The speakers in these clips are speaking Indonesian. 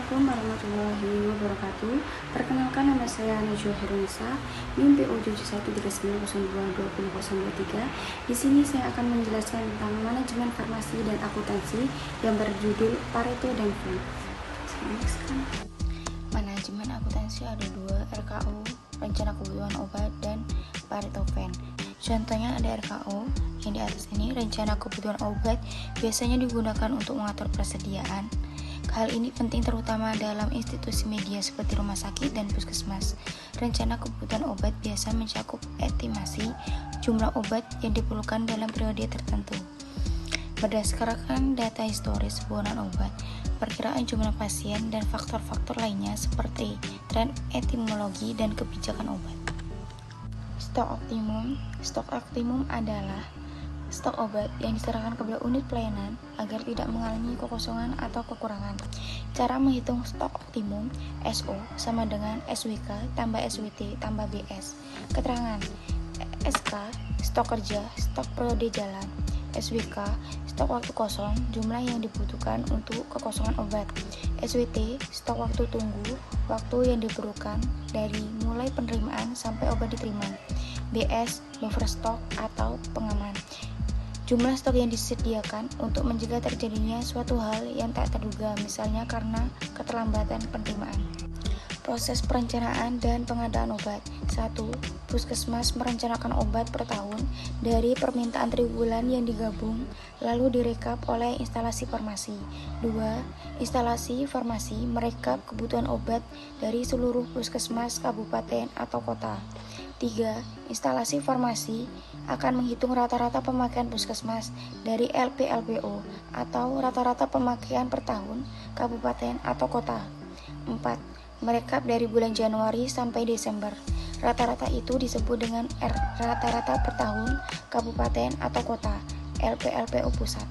Assalamualaikum warahmatullahi wabarakatuh. Perkenalkan, nama saya Najwa Herunisa, NIM PO 7139022023. Di sini saya akan menjelaskan tentang manajemen farmasi dan akuntansi yang berjudul Pareto dan Venn. Manajemen akuntansi ada dua, RKO, rencana kebutuhan obat, dan Pareto Venn. Contohnya ada RKO yang di atas ini. Rencana kebutuhan obat biasanya digunakan untuk mengatur persediaan. Hal ini penting terutama dalam institusi media seperti rumah sakit dan puskesmas. Rencana kebutuhan obat biasa mencakup estimasi jumlah obat yang diperlukan dalam periode tertentu. Berdasarkan data historis penggunaan obat, perkiraan jumlah pasien, dan faktor-faktor lainnya seperti tren etimologi dan kebijakan obat. Stok optimum adalah stok obat yang diserahkan kepada unit pelayanan agar tidak mengalami kekosongan atau kekurangan. Cara menghitung stok optimum, SO sama dengan SWK tambah SWT tambah BS. Keterangan: SK, stok kerja, stok periode jalan. SWK, stok waktu kosong, jumlah yang dibutuhkan untuk kekosongan obat. SWT, stok waktu tunggu, waktu yang diperlukan dari mulai penerimaan sampai obat diterima. BS, buffer stok atau pengaman, jumlah stok yang disediakan untuk mencegah terjadinya suatu hal yang tak terduga, misalnya karena keterlambatan penerimaan. Proses perencanaan dan pengadaan obat. 1. Puskesmas merencanakan obat per tahun dari permintaan triwulan yang digabung, lalu direkap oleh instalasi farmasi. 2. Instalasi farmasi merekap kebutuhan obat dari seluruh puskesmas, kabupaten, atau kota. 3. Instalasi farmasi akan menghitung rata-rata pemakaian puskesmas dari LP/LPO atau rata-rata pemakaian per tahun, kabupaten, atau kota. 4. Merekap dari bulan Januari sampai Desember. Rata-rata itu disebut dengan rata-rata per tahun, kabupaten, atau kota, LP/LPO pusat.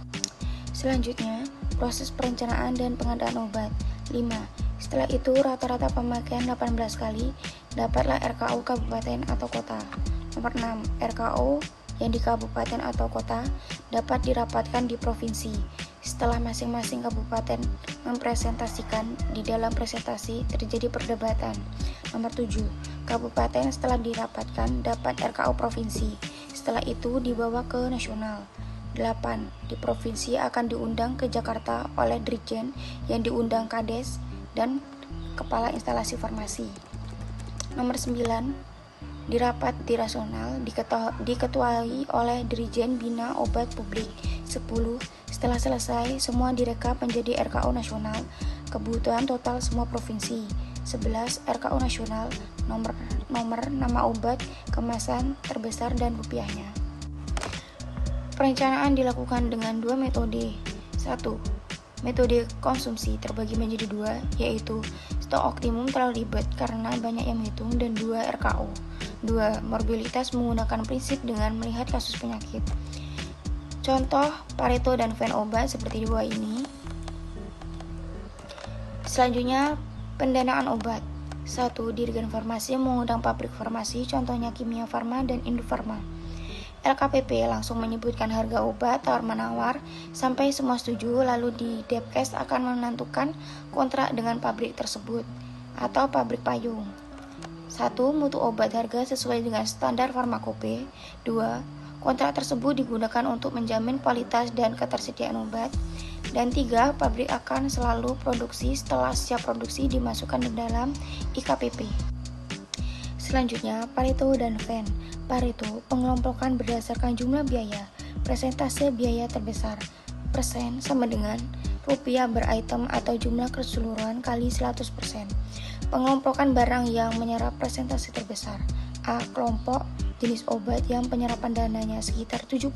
Selanjutnya, proses perencanaan dan pengadaan obat. 5. Setelah itu, rata-rata pemakaian 18 kali, dapatlah RKO kabupaten atau kota. Nomor 6. RKO yang di kabupaten atau kota dapat dirapatkan di provinsi. Setelah masing-masing kabupaten mempresentasikan, di dalam presentasi terjadi perdebatan. Nomor 7. Kabupaten setelah dirapatkan dapat RKO provinsi. Setelah itu dibawa ke nasional. 8. Di provinsi akan diundang ke Jakarta oleh Dirjen yang diundang Kades dan Kepala Instalasi Farmasi. Nomor 9. Di rapat di nasional diketuai oleh Dirjen Bina Obat Publik. 10. Setelah selesai, semua direkap menjadi RKO nasional, kebutuhan total semua provinsi. 11. RKO nasional, nomor nama obat, kemasan terbesar, dan rupiahnya. Perencanaan dilakukan dengan dua metode. 1. Metode konsumsi terbagi menjadi dua, yaitu stok optimum terlalu ribet karena banyak yang menghitung, dan 2. RKO. 2. Morbiditas menggunakan prinsip dengan melihat kasus penyakit. Contoh Pareto dan Venn obat seperti di bawah ini. Selanjutnya, pendanaan obat. 1. Dirjen Farmasi mengundang pabrik farmasi, contohnya Kimia Farma dan Indofarma. LKPP langsung menyebutkan harga obat tawar-menawar sampai semua setuju, lalu di Depkes akan menentukan kontrak dengan pabrik tersebut atau pabrik payung. 1. Mutu obat harga sesuai dengan standar farmakope. 2. Kontrak tersebut digunakan untuk menjamin kualitas dan ketersediaan obat. Dan 3. Pabrik akan selalu produksi setelah siap produksi dimasukkan ke dalam IKPP. Selanjutnya, Pareto dan Venn. Pareto, pengelompokan berdasarkan jumlah biaya, persentase biaya terbesar, persen sama dengan rupiah per item atau jumlah keseluruhan kali 100%. Pengelompokan barang yang menyerap persentase terbesar. A. Kelompok jenis obat yang penyerapan dananya sekitar 70%,